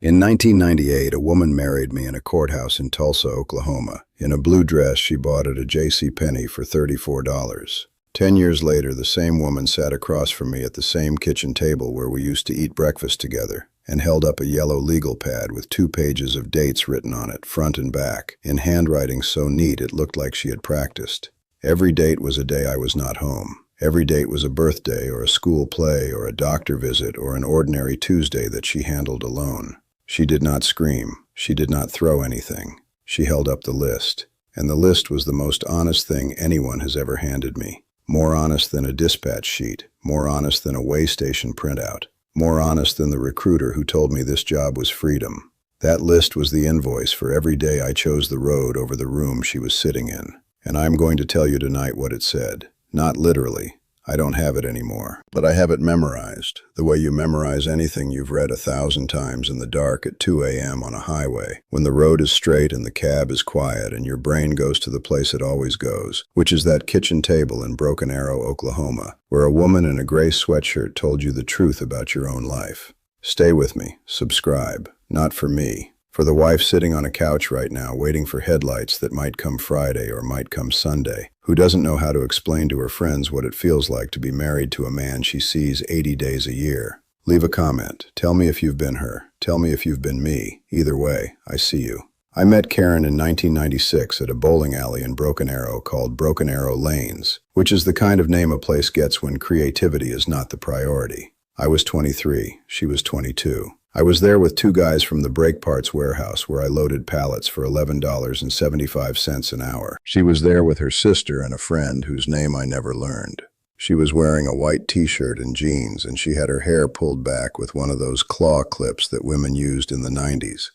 In 1998, a woman married me in a courthouse in Tulsa, Oklahoma. In a blue dress she bought at a J.C. Penney for $34. 10 years later, the same woman sat across from me at the same kitchen table where we used to eat breakfast together and held up a yellow legal pad with 2 pages of dates written on it, front and back, in handwriting so neat it looked like she had practiced. Every date was a day I was not home. Every date was a birthday or a school play or a doctor visit or an ordinary Tuesday that she handled alone. She did not scream. She did not throw anything. She held up the list. And the list was the most honest thing anyone has ever handed me. More honest than a dispatch sheet. More honest than a way station printout. More honest than the recruiter who told me this job was freedom. That list was the invoice for every day I chose the road over the room she was sitting in. And I'm going to tell you tonight what it said. Not literally. I don't have it anymore, but I have it memorized, the way you memorize anything you've read 1,000 times in the dark at 2 a.m. on a highway, when the road is straight and the cab is quiet and your brain goes to the place it always goes, which is that kitchen table in Broken Arrow, Oklahoma, where a woman in a gray sweatshirt told you the truth about your own life. Stay with me. Subscribe. Not for me. For the wife sitting on a couch right now waiting for headlights that might come Friday or might come Sunday, who doesn't know how to explain to her friends what it feels like to be married to a man she sees 80 days a year. Leave a comment. Tell me if you've been her. Tell me if you've been me. Either way, I see you. I met Karen in 1996 at a bowling alley in Broken Arrow called Broken Arrow Lanes, which is the kind of name a place gets when creativity is not the priority. I was 23. She was 22. I was there with 2 guys from the brake parts warehouse where I loaded pallets for $11.75 an hour. She was there with her sister and a friend whose name I never learned. She was wearing a white t-shirt and jeans, and she had her hair pulled back with one of those claw clips that women used in the 90s,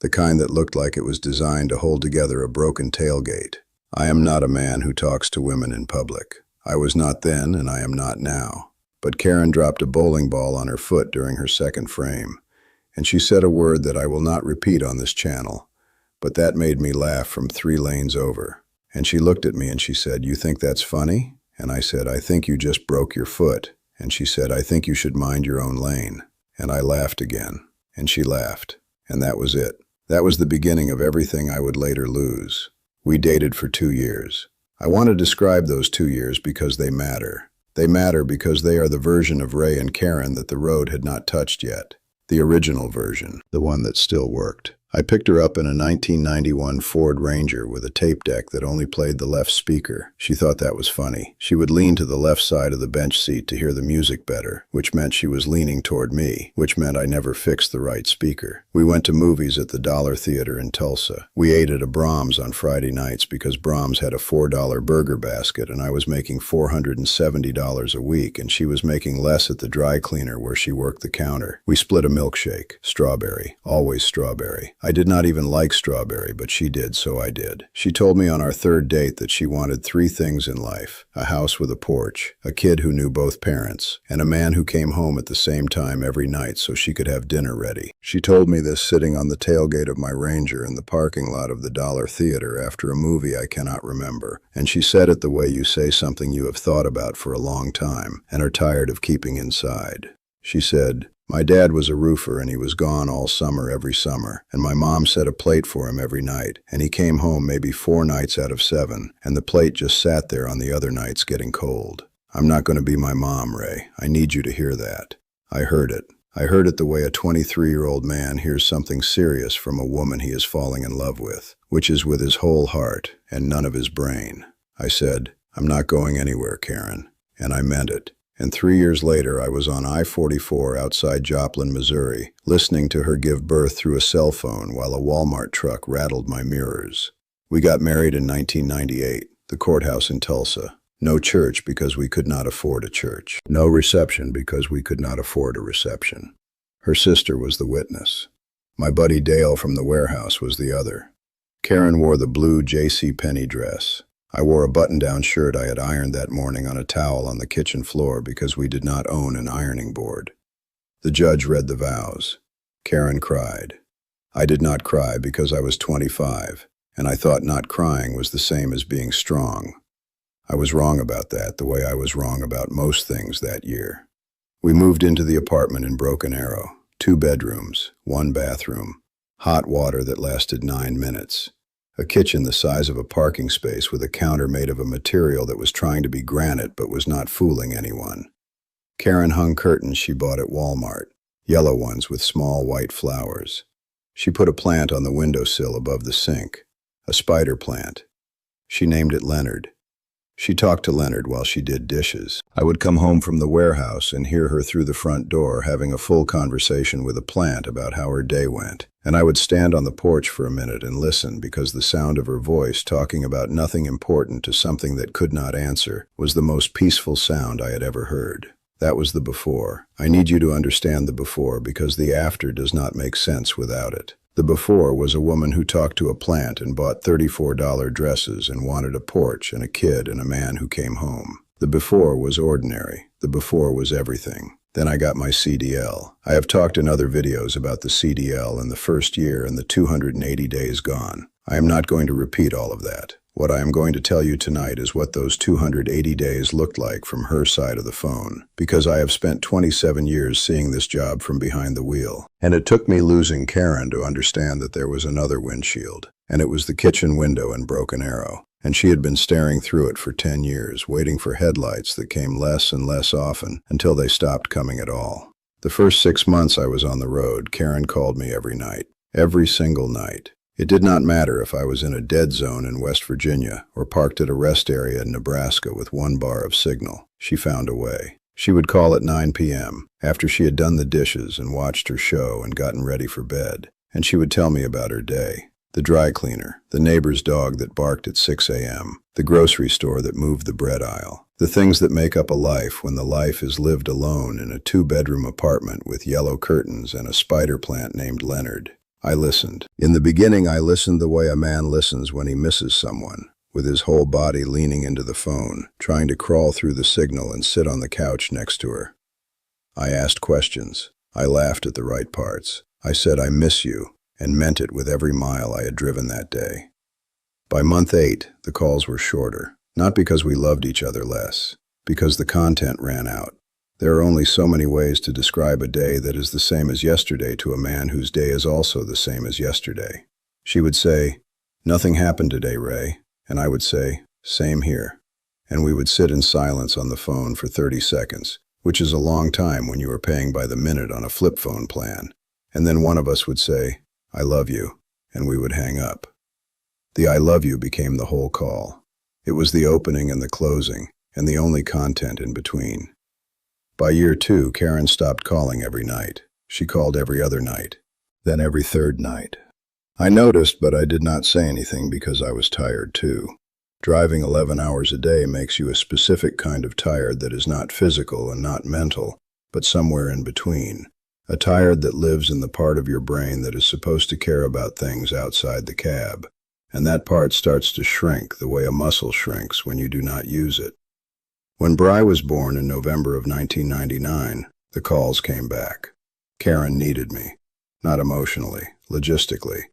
the kind that looked like it was designed to hold together a broken tailgate. I am not a man who talks to women in public. I was not then, and I am not now. But Karen dropped a bowling ball on her foot during her second frame, and she said a word that I will not repeat on this channel, but that made me laugh from 3 lanes over. And she looked at me and she said, "You think that's funny?" And I said, "I think you just broke your foot." And she said, "I think you should mind your own lane." And I laughed again, and she laughed, and that was it. That was the beginning of everything I would later lose. We dated for 2 years. I want to describe those 2 years because they matter. They matter because they are the version of Ray and Karen that the road had not touched yet. The original version, the one that still worked. I picked her up in a 1991 Ford Ranger with a tape deck that only played the left speaker. She thought that was funny. She would lean to the left side of the bench seat to hear the music better, which meant she was leaning toward me, which meant I never fixed the right speaker. We went to movies at the Dollar Theater in Tulsa. We ate at a Brahms on Friday nights because Brahms had a $4 burger basket and I was making $470 a week and she was making less at the dry cleaner where she worked the counter. We split a milkshake. Strawberry. Always strawberry. I did not even like strawberry, but she did, so I did. She told me on our 3rd date that she wanted 3 things in life: a house with a porch, a kid who knew both parents, and a man who came home at the same time every night so she could have dinner ready. She told me this sitting on the tailgate of my Ranger in the parking lot of the Dollar Theater after a movie I cannot remember, and she said it the way you say something you have thought about for a long time and are tired of keeping inside. She said, "My dad was a roofer and he was gone all summer every summer, and my mom set a plate for him every night, and he came home maybe 4 nights out of 7, and the plate just sat there on the other nights getting cold. I'm not going to be my mom, Ray. I need you to hear that." I heard it. I heard it the way a 23-year-old man hears something serious from a woman he is falling in love with, which is with his whole heart and none of his brain. I said, "I'm not going anywhere, Karen," and I meant it. And 3 years later, I was on I-44 outside Joplin, Missouri, listening to her give birth through a cell phone while a Walmart truck rattled my mirrors. We got married in 1998, the courthouse in Tulsa. No church because we could not afford a church. No reception because we could not afford a reception. Her sister was the witness. My buddy Dale from the warehouse was the other. Karen wore the blue J.C. Penney dress. I wore a button-down shirt I had ironed that morning on a towel on the kitchen floor because we did not own an ironing board. The judge read the vows. Karen cried. I did not cry because I was 25, and I thought not crying was the same as being strong. I was wrong about that, the way I was wrong about most things that year. We moved into the apartment in Broken Arrow. 2 bedrooms, 1 bathroom, hot water that lasted 9 minutes, a kitchen the size of a parking space with a counter made of a material that was trying to be granite but was not fooling anyone. Karen hung curtains she bought at Walmart, yellow ones with small white flowers. She put a plant on the windowsill above the sink, a spider plant. She named it Leonard. She talked to Leonard while she did dishes. I would come home from the warehouse and hear her through the front door having a full conversation with a plant about how her day went. And I would stand on the porch for a minute and listen because the sound of her voice talking about nothing important to something that could not answer was the most peaceful sound I had ever heard. That was the before. I need you to understand the before because the after does not make sense without it. The before was a woman who talked to a plant and bought $34 dresses and wanted a porch and a kid and a man who came home. The before was ordinary. The before was everything. Then I got my CDL. I have talked in other videos about the CDL and the first year and the 280 days gone. I am not going to repeat all of that. What I am going to tell you tonight is what those 280 days looked like from her side of the phone, because I have spent 27 years seeing this job from behind the wheel. And it took me losing Karen to understand that there was another windshield, and it was the kitchen window in Broken Arrow. And she had been staring through it for 10 years, waiting for headlights that came less and less often until they stopped coming at all. The first 6 months I was on the road, Karen called me every night, every single night. It did not matter if I was in a dead zone in West Virginia or parked at a rest area in Nebraska with 1 bar of signal. She found a way. She would call at 9 p.m. after she had done the dishes and watched her show and gotten ready for bed, and she would tell me about her day. The dry cleaner, the neighbor's dog that barked at 6 a.m., the grocery store that moved the bread aisle, the things that make up a life when the life is lived alone in a 2-bedroom apartment with yellow curtains and a spider plant named Leonard. I listened. In the beginning, I listened the way a man listens when he misses someone, with his whole body leaning into the phone, trying to crawl through the signal and sit on the couch next to her. I asked questions. I laughed at the right parts. I said, "I miss you," and meant it with every mile I had driven that day. By month 8, the calls were shorter, not because we loved each other less, because the content ran out. There are only so many ways to describe a day that is the same as yesterday to a man whose day is also the same as yesterday. She would say, "Nothing happened today, Ray," and I would say, "Same here." And we would sit in silence on the phone for 30 seconds, which is a long time when you are paying by the minute on a flip phone plan. And then one of us would say, "I love you," and we would hang up. The "I love you" became the whole call. It was the opening and the closing, and the only content in between. By year 2, Karen stopped calling every night. She called every other night, then every third night. I noticed, but I did not say anything because I was tired too. Driving 11 hours a day makes you a specific kind of tired that is not physical and not mental, but somewhere in between. A tired that lives in the part of your brain that is supposed to care about things outside the cab, and that part starts to shrink the way a muscle shrinks when you do not use it. When Bri was born in November of 1999, the calls came back. Karen needed me. Not emotionally, logistically.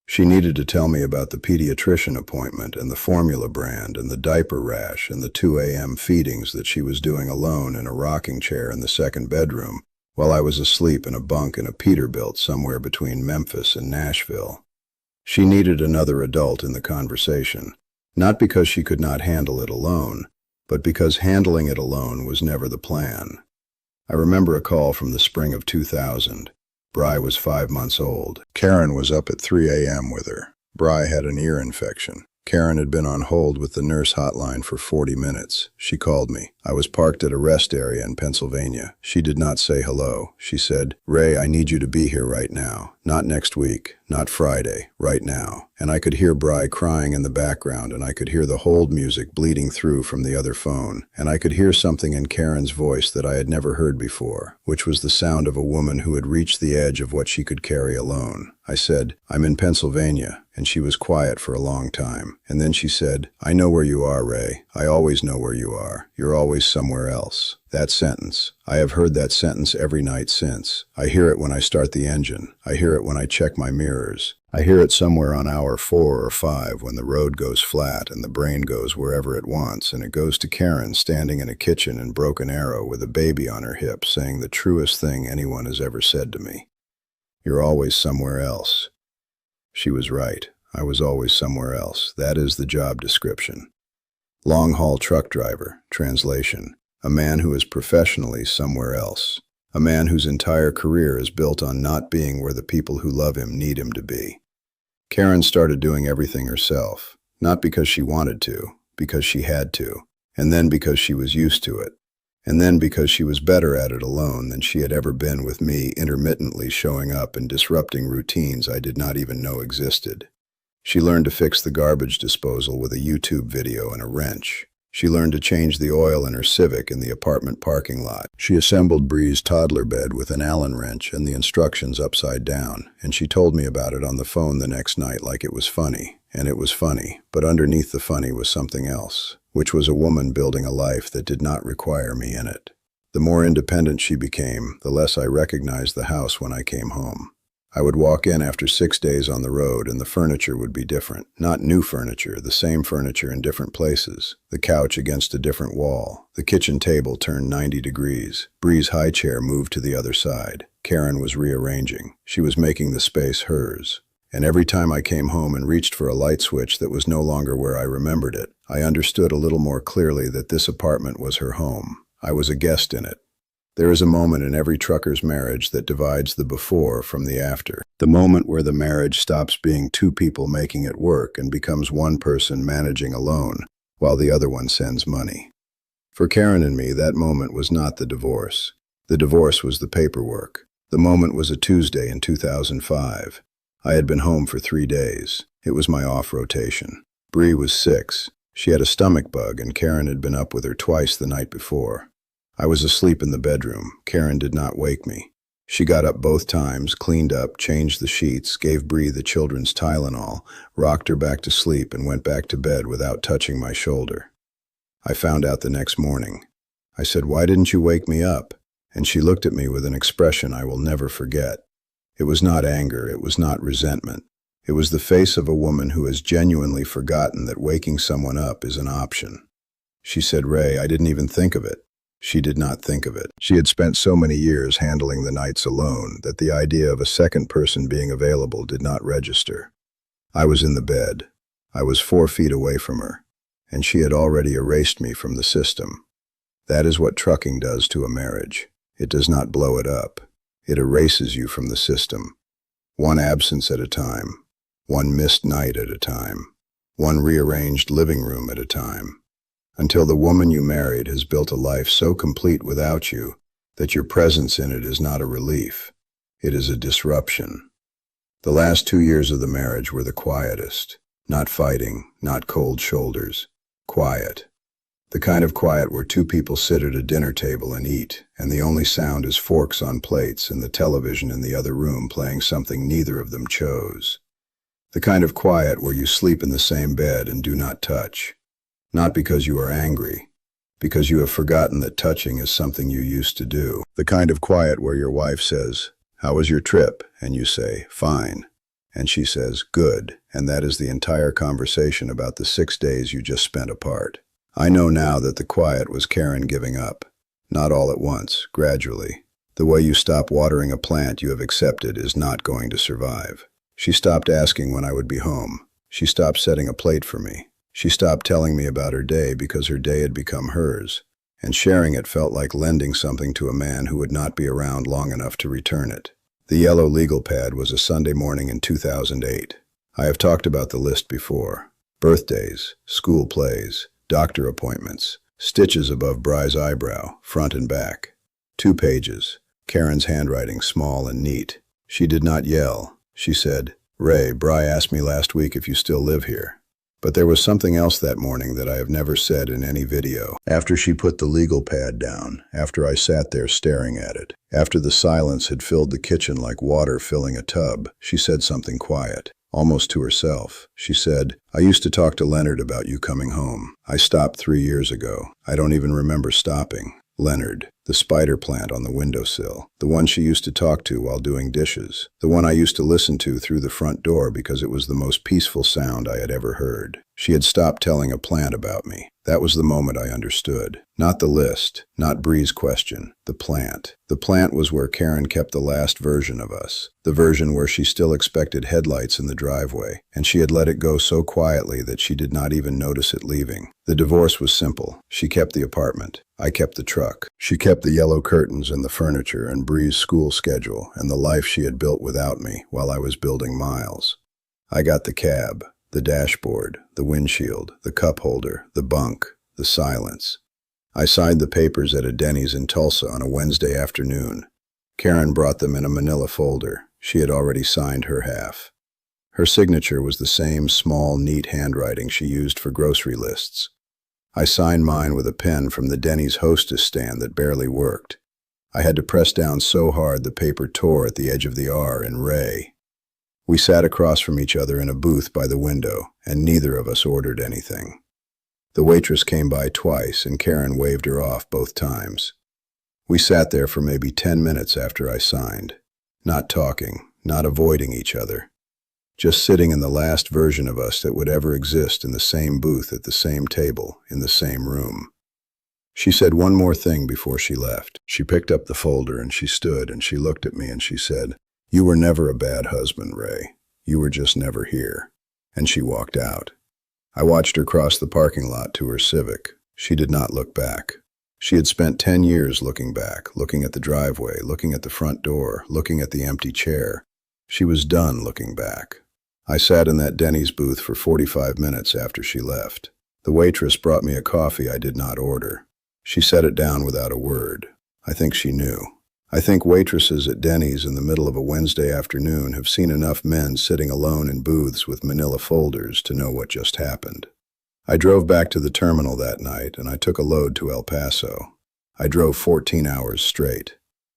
She needed to tell me about the pediatrician appointment and the formula brand and the diaper rash and the 2 a.m. feedings that she was doing alone in a rocking chair in the 2nd bedroom while I was asleep in a bunk in a Peterbilt somewhere between Memphis and Nashville. She needed another adult in the conversation, not because she could not handle it alone, but because handling it alone was never the plan. I remember a call from the spring of 2000. Bri was 5 months old. Karen was up at 3 a.m. with her. Bri had an ear infection. Karen had been on hold with the nurse hotline for 40 minutes. She called me. I was parked at a rest area in Pennsylvania. She did not say hello. She said, "Ray, I need you to be here right now. Not next week, not Friday, right now." And I could hear Bri crying in the background, and I could hear the hold music bleeding through from the other phone, and I could hear something in Karen's voice that I had never heard before, which was the sound of a woman who had reached the edge of what she could carry alone. I said, "I'm in Pennsylvania," and she was quiet for a long time. And then she said, "I know where you are, Ray. I always know where you are. You're always somewhere else." That sentence. I have heard that sentence every night since. I hear it when I start the engine. I hear it when I check my mirrors. I hear it somewhere on hour 4 or 5 when the road goes flat and the brain goes wherever it wants, and it goes to Karen standing in a kitchen in Broken Arrow with a baby on her hip saying the truest thing anyone has ever said to me. You're always somewhere else." She was right. I was always somewhere else. That is the job description. Long-haul truck driver, translation, a man who is professionally somewhere else. A man whose entire career is built on not being where the people who love him need him to be. Karen started doing everything herself, not because she wanted to, because she had to, and then because she was used to it, and then because she was better at it alone than she had ever been with me intermittently showing up and disrupting routines I did not even know existed. She learned to fix the garbage disposal with a YouTube video and a wrench. She learned to change the oil in her Civic in the apartment parking lot. She assembled Bree's toddler bed with an Allen wrench and the instructions upside down, and she told me about it on the phone the next night like it was funny. And it was funny, but underneath the funny was something else, which was a woman building a life that did not require me in it. The more independent she became, the less I recognized the house when I came home. I would walk in after 6 days on the road and the furniture would be different. Not new furniture, the same furniture in different places. The couch against a different wall. The kitchen table turned 90 degrees. Bree's high chair moved to the other side. Karen was rearranging. She was making the space hers. And every time I came home and reached for a light switch that was no longer where I remembered it, I understood a little more clearly that this apartment was her home. I was a guest in it. There is a moment in every trucker's marriage that divides the before from the after. The moment where the marriage stops being two people making it work and becomes one person managing alone, while the other one sends money. For Karen and me, that moment was not the divorce. The divorce was the paperwork. The moment was a Tuesday in 2005. I had been home for 3 days. It was my off rotation. Bree was 6. She had a stomach bug and Karen had been up with her twice the night before. I was asleep in the bedroom. Karen did not wake me. She got up both times, cleaned up, changed the sheets, gave Bree the children's Tylenol, rocked her back to sleep, and went back to bed without touching my shoulder. I found out the next morning. I said, "Why didn't you wake me up?" And she looked at me with an expression I will never forget. It was not anger, it was not resentment. It was the face of a woman who has genuinely forgotten that waking someone up is an option. She said, "Ray, I didn't even think of it." She did not think of it. She had spent so many years handling the nights alone that the idea of a second person being available did not register. I was in the bed. I was 4 feet away from her, and she had already erased me from the system. That is what trucking does to a marriage. It does not blow it up. It erases you from the system. One absence at a time. One missed night at a time. One rearranged living room at a time. Until the woman you married has built a life so complete without you that your presence in it is not a relief. It is a disruption. The last 2 years of the marriage were the quietest. Not fighting, not cold shoulders. Quiet. The kind of quiet where two people sit at a dinner table and eat, and the only sound is forks on plates and the television in the other room playing something neither of them chose. The kind of quiet where you sleep in the same bed and do not touch. Not because you are angry, because you have forgotten that touching is something you used to do. The kind of quiet where your wife says, "How was your trip?" and you say, "Fine." And she says, "Good." And that is the entire conversation about the 6 days you just spent apart. I know now that the quiet was Karen giving up. Not all at once, gradually. The way you stop watering a plant you have accepted is not going to survive. She stopped asking when I would be home. She stopped setting a plate for me. She stopped telling me about her day because her day had become hers, and sharing it felt like lending something to a man who would not be around long enough to return it. The yellow legal pad was a Sunday morning in 2008. I have talked about the list before. Birthdays, school plays, doctor appointments, stitches above Bry's eyebrow, front and back. 2 pages, Karen's handwriting small and neat. She did not yell. She said, "Ray, Bry asked me last week if you still live here." But there was something else that morning that I have never said in any video. After she put the legal pad down, after I sat there staring at it, after the silence had filled the kitchen like water filling a tub, she said something quiet, almost to herself. She said, "I used to talk to Leonard about you coming home. I stopped 3 years ago. I don't even remember stopping. Leonard. The spider plant on the windowsill. The one she used to talk to while doing dishes. The one I used to listen to through the front door because it was the most peaceful sound I had ever heard. She had stopped telling a plant about me. That was the moment I understood. Not the list, not Bree's question, the plant. The plant was where Karen kept the last version of us, the version where she still expected headlights in the driveway, and she had let it go so quietly that she did not even notice it leaving. The divorce was simple. She kept the apartment. I kept the truck. She kept the yellow curtains and the furniture and Bree's school schedule and the life she had built without me while I was building Miles. I got the cab, the dashboard, the windshield, the cup holder, the bunk, the silence. I signed the papers at a Denny's in Tulsa on a Wednesday afternoon. Karen brought them in a manila folder. She had already signed her half. Her signature was the same small, neat handwriting she used for grocery lists. I signed mine with a pen from the Denny's hostess stand that barely worked. I had to press down so hard the paper tore at the edge of the R in Ray. We sat across from each other in a booth by the window, and neither of us ordered anything. The waitress came by twice, and Karen waved her off both times. We sat there for maybe 10 minutes after I signed, not talking, not avoiding each other, just sitting in the last version of us that would ever exist in the same booth at the same table, in the same room. She said one more thing before she left. She picked up the folder and she stood and she looked at me and she said, "You were never a bad husband, Ray. You were just never here." And she walked out. I watched her cross the parking lot to her Civic. She did not look back. She had spent 10 years looking back, looking at the driveway, looking at the front door, looking at the empty chair. She was done looking back. I sat in that Denny's booth for 45 minutes after she left. The waitress brought me a coffee I did not order. She set it down without a word. I think she knew. I think waitresses at Denny's in the middle of a Wednesday afternoon have seen enough men sitting alone in booths with manila folders to know what just happened. I drove back to the terminal that night and I took a load to El Paso. I drove 14 hours straight.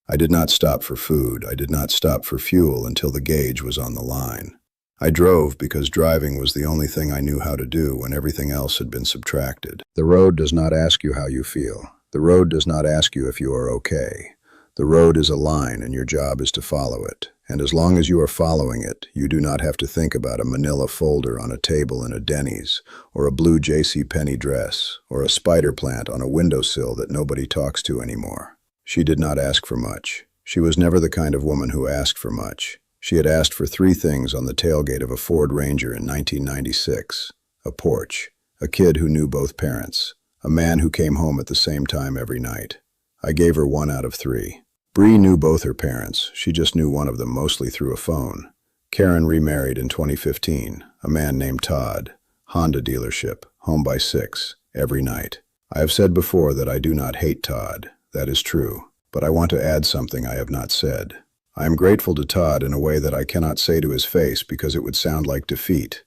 I did not stop for food. I did not stop for fuel until the gauge was on the line. I drove because driving was the only thing I knew how to do when everything else had been subtracted. The road does not ask you how you feel. The road does not ask you if you are okay. The road is a line and your job is to follow it. And as long as you are following it, you do not have to think about a manila folder on a table in a Denny's, or a blue JCPenney dress, or a spider plant on a windowsill that nobody talks to anymore. She did not ask for much. She was never the kind of woman who asked for much. She had asked for 3 things on the tailgate of a Ford Ranger in 1996. A porch, a kid who knew both parents, a man who came home at the same time every night. I gave her 1 out of 3. Bree knew both her parents. She just knew one of them mostly through a phone. Karen remarried in 2015, a man named Todd. Honda dealership, home by 6, every night. I have said before that I do not hate Todd. That is true. But I want to add something I have not said. I am grateful to Todd in a way that I cannot say to his face because it would sound like defeat.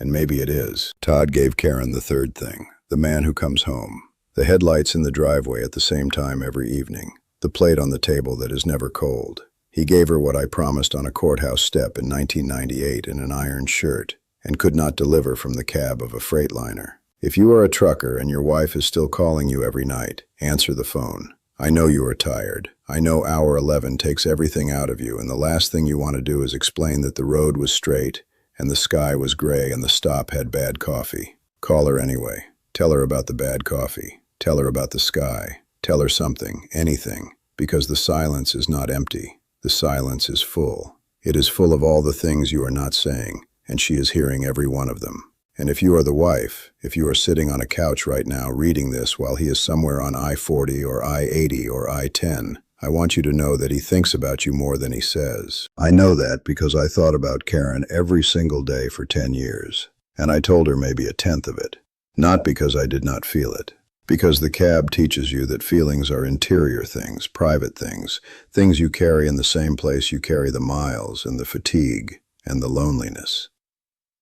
And maybe it is. Todd gave Karen the 3rd thing, the man who comes home. The headlights in the driveway at the same time every evening. The plate on the table that is never cold. He gave her what I promised on a courthouse step in 1998 in an iron shirt, and could not deliver from the cab of a Freightliner. If you are a trucker and your wife is still calling you every night, answer the phone. I know you are tired. I know hour 11 takes everything out of you, and the last thing you want to do is explain that the road was straight, and the sky was gray, and the stop had bad coffee. Call her anyway. Tell her about the bad coffee. Tell her about the sky. Tell her something, anything, because the silence is not empty. The silence is full. It is full of all the things you are not saying, and she is hearing every one of them. And if you are the wife, if you are sitting on a couch right now reading this while he is somewhere on I-40 or I-80 or I-10, I want you to know that he thinks about you more than he says. I know that because I thought about Karen every single day for 10 years, and I told her maybe 1/10 of it. Not because I did not feel it. Because the cab teaches you that feelings are interior things, private things, things you carry in the same place you carry the miles and the fatigue and the loneliness.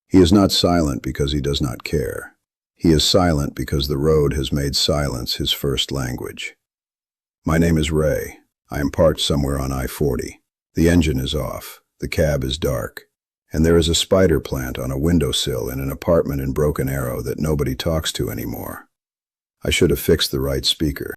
He is not silent because he does not care. He is silent because the road has made silence his first language. My name is Ray. I am parked somewhere on I-40. The engine is off. The cab is dark. And there is a spider plant on a windowsill in an apartment in Broken Arrow that nobody talks to anymore. I should have fixed the right speaker.